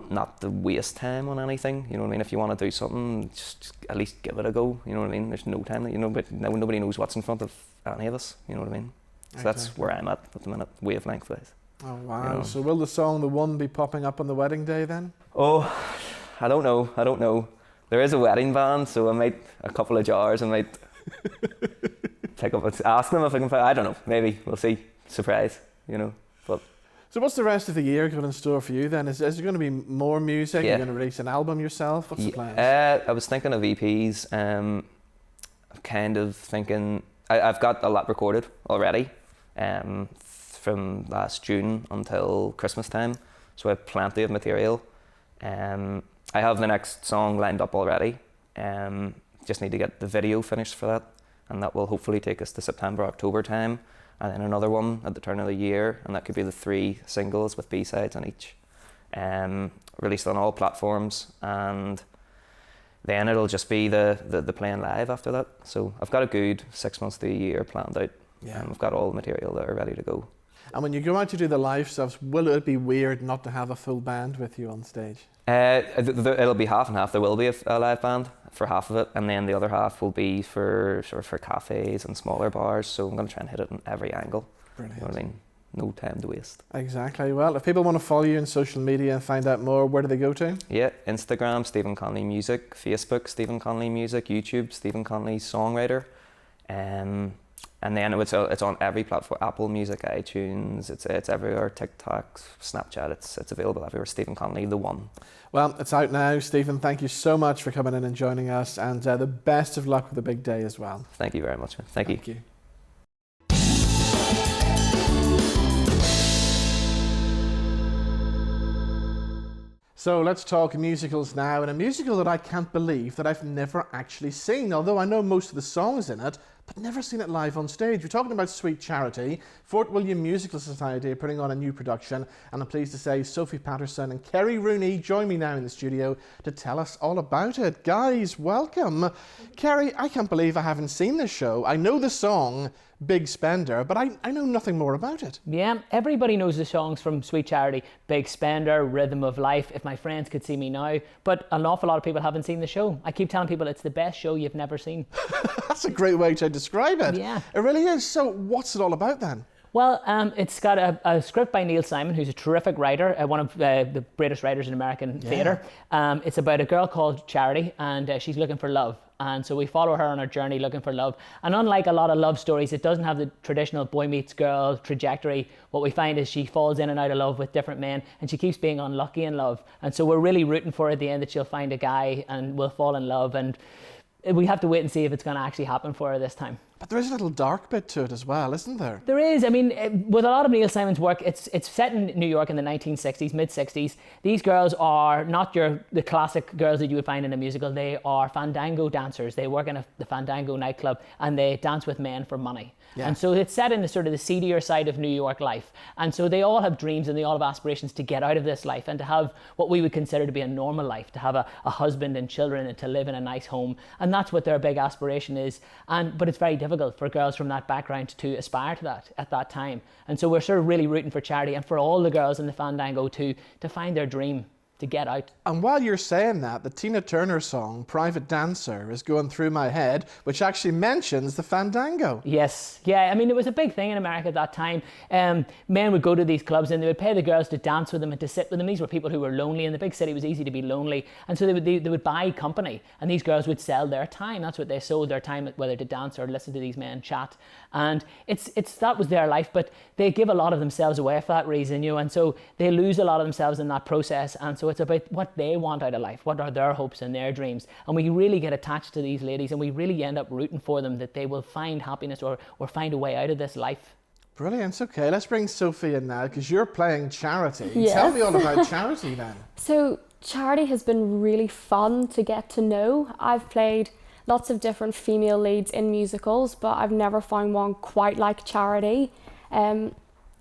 not to waste time on anything, you know what I mean? If you want to do something, just at least give it a go, you know what I mean? There's no time, but nobody knows what's in front of any of us, you know what I mean? So that's where I'm at the minute, wavelength-wise. Oh wow! You know. So will the song "The One" be popping up on the wedding day then? Oh, I don't know. There is a wedding band, so I might, a couple of jars, I might pick up, ask them if I can find, I don't know, maybe, we'll see. Surprise, you know. But So what's the rest of the year got in store for you then? Is there going to be more music? Yeah. Are you going to release an album yourself? What's the plan? I was thinking of EPs. I'm kind of thinking, I've got a lot recorded already from last June until Christmas time, so I have plenty of material. I have the next song lined up already. Just need to get the video finished for that, and that will hopefully take us to September, October time, and then another one at the turn of the year, and that could be the 3 singles with B-sides on each. Released on all platforms, and then it'll just be the playing live after that. So I've got a good 6 months to a year planned out, and I've got all the material that are ready to go. And when you go out to do the live stuff, will it be weird not to have a full band with you on stage? It'll be half and half. There will be a live band for half of it, and then the other half will be for cafes and smaller bars. So I'm going to try and hit it on every angle. Brilliant. You know what I mean? No time to waste. Exactly. Well, if people want to follow you on social media and find out more, where do they go to? Yeah, Instagram, Stephen Conley Music, Facebook, Stephen Conley Music, YouTube, Stephen Conley Songwriter. And then it's on every platform: Apple Music, iTunes. It's everywhere. TikTok, Snapchat. It's available everywhere. Stephen Conley, The One. Well, it's out now. Stephen, thank you so much for coming in and joining us, and the best of luck with the big day as well. Thank you very much, man. Thank you. So let's talk musicals now, and a musical that I can't believe that I've never actually seen, although I know most of the songs in it, but never seen it live on stage. We're talking about Sweet Charity. Fortwilliam Musical Society are putting on a new production, and I'm pleased to say Sophie, Patterson and Kerry Rooney join me now in the studio to tell us all about it. Guys, welcome. Kerry, I can't believe I haven't seen this show. I know the song Big Spender, but I know nothing more about it. Yeah, everybody knows the songs from Sweet Charity: Big Spender, Rhythm of Life, If My Friends Could See Me Now, but an awful lot of people haven't seen the show. I keep telling people it's the best show you've never seen. That's a great way to describe it. Yeah. It really is. So what's it all about then? Well, it's got a script by Neil Simon, who's a terrific writer, one of the greatest writers in American theatre. It's about a girl called Charity, and she's looking for love. And so we follow her on her journey looking for love. And unlike a lot of love stories, it doesn't have the traditional boy meets girl trajectory. What we find is she falls in and out of love with different men, and she keeps being unlucky in love. And so we're really rooting for her at the end that she'll find a guy and will fall in love. And we have to wait and see if it's going to actually happen for her this time. But there is a little dark bit to it as well, isn't there? There is. I mean, with a lot of Neil Simon's work, it's set in New York in the 1960s, mid-60s. These girls are not the classic girls that you would find in a musical. They are fandango dancers. They work in the fandango nightclub, and they dance with men for money. Yeah. And so it's set in the sort of the seedier side of New York life. And so they all have dreams and they all have aspirations to get out of this life and to have what we would consider to be a normal life, to have a husband and children and to live in a nice home. And that's what their big aspiration is. But it's very difficult for girls from that background to aspire to that at that time. And so we're sort of really rooting for Charity and for all the girls in the fandango to find their dream, to get out. And while you're saying that, the Tina Turner song Private Dancer is going through my head, which actually mentions the fandango. Yes, yeah, I mean, it was a big thing in America at that time. Men would go to these clubs and they would pay the girls to dance with them and to sit with them. These were people who were lonely. In the big city, it was easy to be lonely. And so they would buy company, and these girls would sell their time. That's what they sold their time, whether to dance or listen to these men chat. And that was their life, but they give a lot of themselves away for that reason, and so they lose a lot of themselves in that process. And so it's about what they want out of life, what are their hopes and their dreams. And we really get attached to these ladies, and we really end up rooting for them that they will find happiness or find a way out of this life. Brilliant. Okay, let's bring Sophie in now, because you're playing Charity. Yes. Tell me all about Charity then. So Charity has been really fun to get to know. I've played lots of different female leads in musicals, but I've never found one quite like Charity.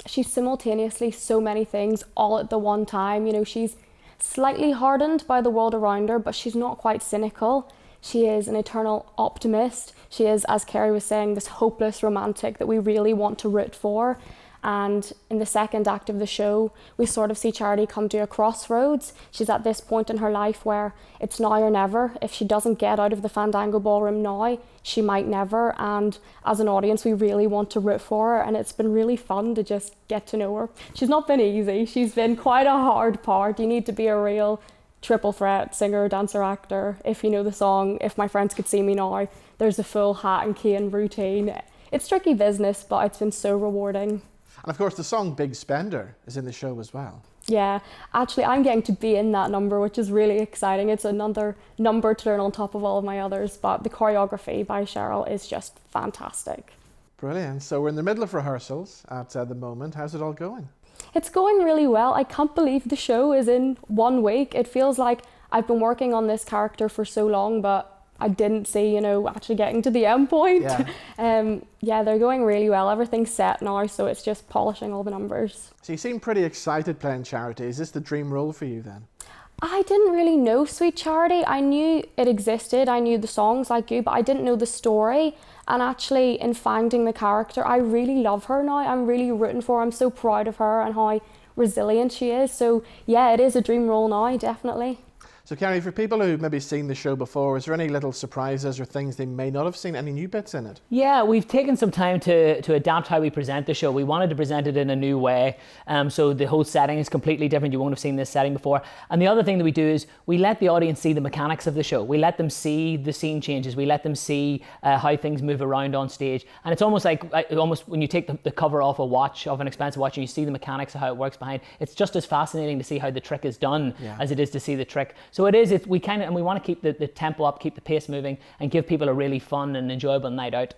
She's simultaneously so many things all at the one time. She's slightly hardened by the world around her, but she's not quite cynical. She is an eternal optimist. She is, as Kerry was saying, this hopeless romantic that we really want to root for. And in the second act of the show, we sort of see Charity come to a crossroads. She's at this point in her life where it's now or never. If she doesn't get out of the Fandango Ballroom now, she might never. And as an audience, we really want to root for her. And it's been really fun to just get to know her. She's not been easy. She's been quite a hard part. You need to be a real triple threat singer, dancer, actor. If you know the song, If My Friends Could See Me Now, there's a full hat and cane routine. It's tricky business, but it's been so rewarding. And of course, the song Big Spender is in the show as well. Yeah, actually, I'm getting to be in that number, which is really exciting. It's another number to learn on top of all of my others, but the choreography by Cheryl is just fantastic. Brilliant. So we're in the middle of rehearsals at the moment. How's it all going? It's going really well. I can't believe the show is in 1 week. It feels like I've been working on this character for so long, but I didn't see, actually getting to the end point. Yeah. They're going really well. Everything's set now, so it's just polishing all the numbers. So you seem pretty excited playing Charity. Is this the dream role for you then? I didn't really know Sweet Charity. I knew it existed. I knew the songs like you, but I didn't know the story. And actually, in finding the character, I really love her now. I'm really rooting for her. I'm so proud of her and how resilient she is. So yeah, it is a dream role now, definitely. So Kerry, for people who've maybe seen the show before, is there any little surprises or things they may not have seen? Any new bits in it? Yeah, we've taken some time to adapt how we present the show. We wanted to present it in a new way. So the whole setting is completely different. You won't have seen this setting before. And the other thing that we do is we let the audience see the mechanics of the show. We let them see the scene changes. We let them see how things move around on stage. And it's almost like when you take the cover off of an expensive watch and you see the mechanics of how it works behind. It's just as fascinating to see how the trick is done as it is to see the trick. So it is. We want to keep the tempo up, keep the pace moving, and give people a really fun and enjoyable night out.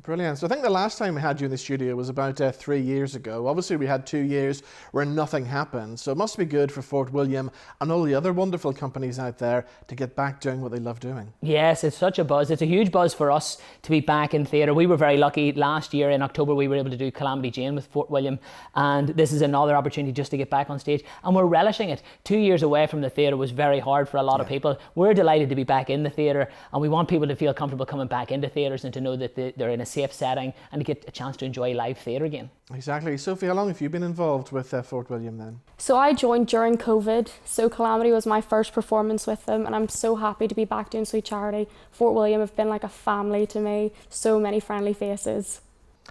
Brilliant. So I think the last time we had you in the studio was about 3 years ago. Obviously we had 2 years where nothing happened. So it must be good for Fortwilliam and all the other wonderful companies out there to get back doing what they love doing. Yes, it's such a buzz. It's a huge buzz for us to be back in theatre. We were very lucky. Last year in October we were able to do Calamity Jane with Fortwilliam, and this is another opportunity just to get back on stage, and we're relishing it. 2 years away from the theatre was very hard for a lot of people. We're delighted to be back in the theatre, and we want people to feel comfortable coming back into theatres and to know that they're in a safe setting and to get a chance to enjoy live theatre again. Exactly. Sophie, how long have you been involved with Fortwilliam then? So I joined during COVID, so Calamity was my first performance with them, and I'm so happy to be back doing Sweet Charity. Fortwilliam have been like a family to me, so many friendly faces.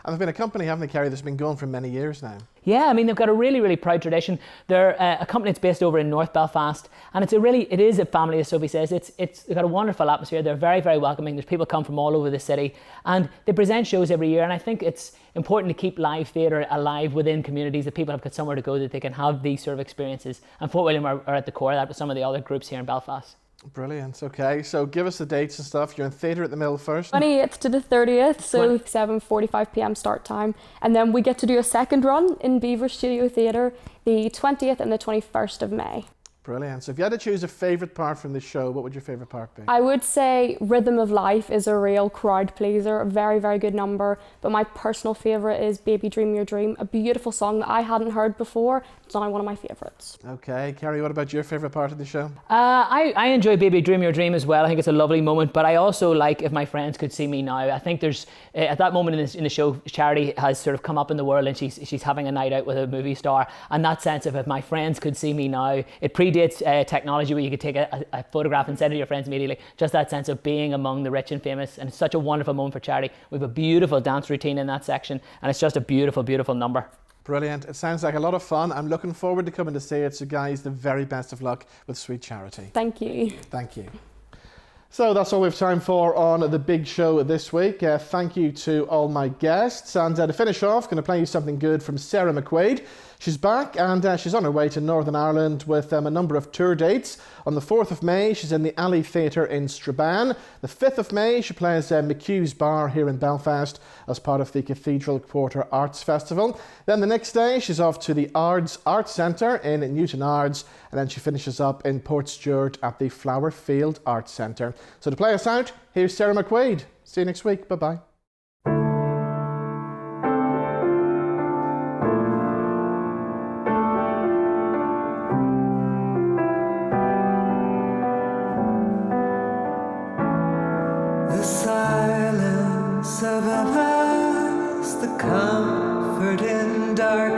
And they've been a company, haven't they, Kerry, that's been going for many years now? Yeah, I mean, they've got a really, really proud tradition. They're a company that's based over in North Belfast, and it is a family, as Sophie says. They've got a wonderful atmosphere. They're very, very welcoming. There's people come from all over the city, and they present shows every year, and I think it's important to keep live theatre alive within communities, that people have got somewhere to go, that they can have these sort of experiences. And Fortwilliam are at the core of that with some of the other groups here in Belfast. Brilliant. Okay, so give us the dates and stuff. You're in theatre at the Mill first. 28th to the 30th, so 7:45 p.m. start time. And then we get to do a second run in Beaver Studio Theatre, the 20th and the 21st of May. Brilliant. So if you had to choose a favourite part from the show, what would your favourite part be? I would say Rhythm of Life is a real crowd pleaser, a very, very good number. But my personal favourite is Baby Dream Your Dream, a beautiful song that I hadn't heard before. It's now one of my favourites. Okay, Kerry, what about your favourite part of the show? I enjoy Baby Dream Your Dream as well. I think it's a lovely moment, but I also like If My Friends Could See Me Now. I think there's, at that moment in the show, Charity has sort of come up in the world and she's having a night out with a movie star, and that sense of If My Friends Could See Me Now, it predates technology where you could take a photograph and send it to your friends immediately. Just that sense of being among the rich and famous, and it's such a wonderful moment for Charity. We have a beautiful dance routine in that section, and it's just a beautiful, beautiful number. Brilliant. It sounds like a lot of fun. I'm looking forward to coming to see it. So guys, the very best of luck with Sweet Charity. Thank you. Thank you. So that's all we have time for on The Big Show this week. Thank you to all my guests. And to finish off, going to play you something good from Sarah McQuaid. She's back, and she's on her way to Northern Ireland with a number of tour dates. On the 4th of May, she's in the Alley Theatre in Strabane. The 5th of May, she plays McHugh's Bar here in Belfast as part of the Cathedral Quarter Arts Festival. Then the next day, she's off to the Ards Arts Centre in Newton Ards, and then she finishes up in Portstewart at the Flowerfield Arts Centre. So to play us out, here's Sarah McQuaid. See you next week. Bye-bye. The silence of a past, the comfort in dark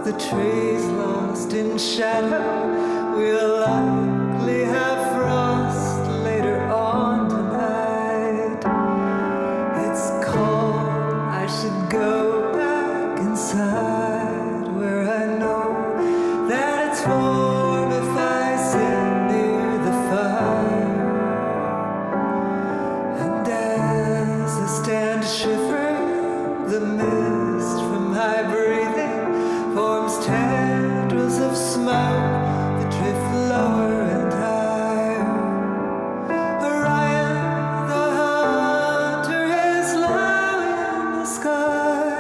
the trees lost in shadow. We'll likely have frost later on tonight. It's cold, I should go back inside where I know that it's warm if I sit near the fire. And as I stand shivering, the mist from my breathing forms tendrils of smoke that drift lower and higher. Orion, the hunter, is low in the sky.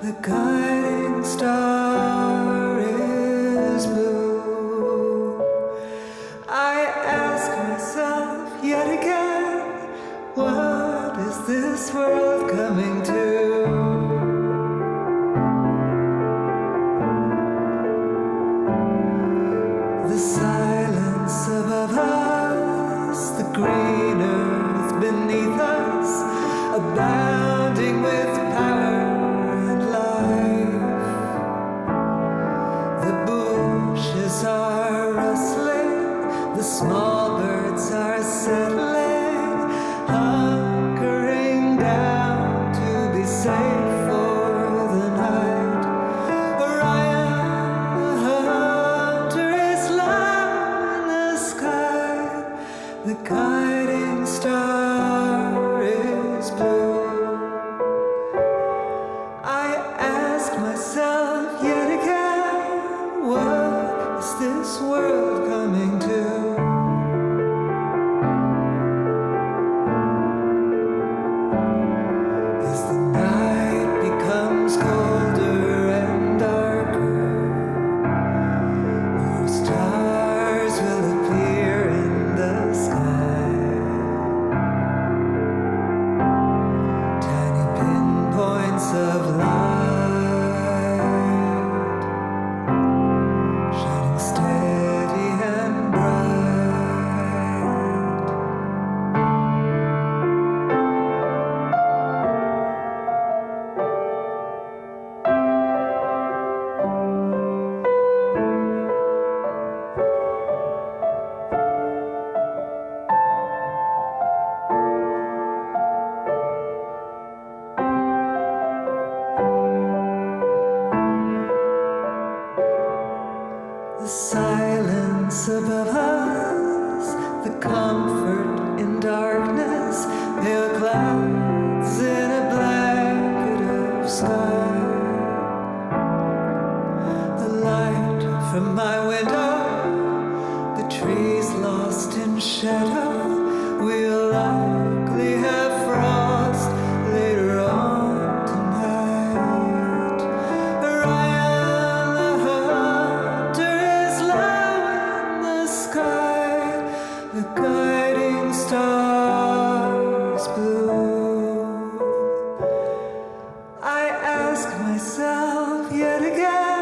The guiding star is blue. I ask myself yet again, what is this world coming to? The silence above us, the green earth beneath us, abounding with power and life. The bushes are rustling, the small birds are settling, hunkering down to be safe for the night. Orion, the hunter, is low in the sky. The guiding star is blue. I ask myself yet again, what is this world coming to? As the night becomes colder and darker, more stars will appear in the sky. Tiny pinpoints of light, shining steady and bright. The silence above us, the comfort in darkness, pale clouds in a blanket of sky. The light from my window, the trees lost in shadow, we'll likely have frost later on tonight. Orion, the hunter, is low in the sky. The guiding star's blue. I ask myself yet again,